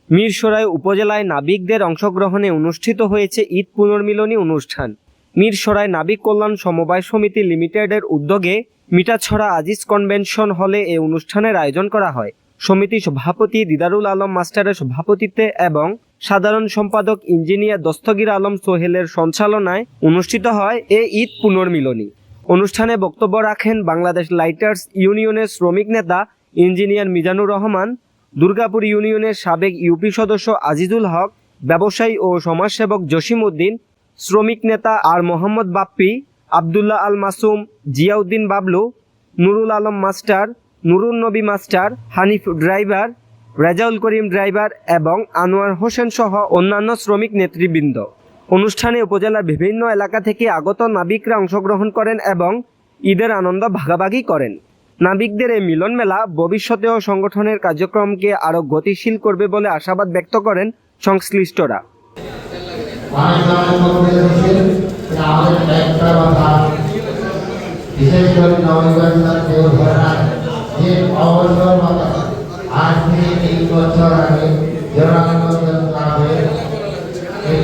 মিরসরাই উপজেলায় নাবিকদের অংশগ্রহণে অনুষ্ঠিত হয়েছে ঈদ পুনর্মিলনী অনুষ্ঠান। মিরসরাই নাবিক কল্যাণ সমবায় সমিতি লিমিটেডের উদ্যোগে মিঠাছড়া আজিজ কনভেনশন হলে এই অনুষ্ঠানের আয়োজন করা হয়। সমিতি সভাপতি দিদারুল আলম মাস্টারের সভাপতিত্বে এবং সাধারণ সম্পাদক ইঞ্জিনিয়ার দস্তগীর আলম সোহেলের সঞ্চালনায় অনুষ্ঠিত হয় এই ঈদ পুনর্মিলনী অনুষ্ঠানে বক্তব্য রাখেন বাংলাদেশ লাইটার্স ইউনিয়নের শ্রমিক নেতা ইঞ্জিনিয়ার মিজানুর রহমান, দুর্গাপুর ইউনিয়নের সাবেক ইউপি সদস্য আজিজুল হক, ব্যবসায়ী ও সমাজসেবক জসিম উদ্দিন, শ্রমিক নেতা আর মোহাম্মদ বাপ্পি, আবদুল্লাহ আল মাসুম, জিয়াউদ্দিন বাবলু, নুরুল আলম মাস্টার, নুরুল নবী master, Hanif driver, Rezaul Karim driver এবং আনোয়ার হোসেন সহ অন্যান্য শ্রমিক নেতৃবৃন্দ। অনুষ্ঠানে উপজেলার বিভিন্ন এলাকা থেকে আগত নাবিকরা অংশগ্রহণ করেন এবং ঈদের আনন্দ ভাগাভাগি করেন। নাবিকদের এই মিলন মেলা ভবিষ্যতেও সংগঠনের কার্যক্রমকে আরও গতিশীল করবে বলে আশাবাদ ব্যক্ত করেন সংশ্লিষ্টরা। এই